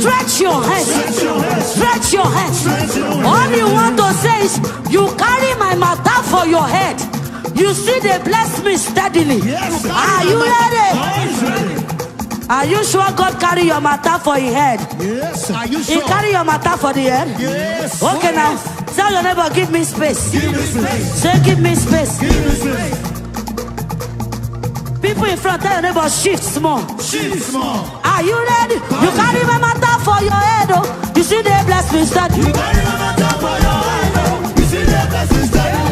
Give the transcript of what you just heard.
Stretch your hands. Stretch your hands. All you want to say is, you carry my matter for your head. You see, they bless me steadily. Yes, are you ready? Are you sure God carry your matter for your head? Yes. Are you sure? He carry your matter for the head? Yes. Okay, now tell your neighbor, give me space. Give me space. Say, give me space. Give me space. People in front, tell your neighbor, shift small. Shift small. Are you ready? You carry my matter for your head, oh. You see, they bless me steadily. You carry my matter for your head, oh. You see, they bless me steadily.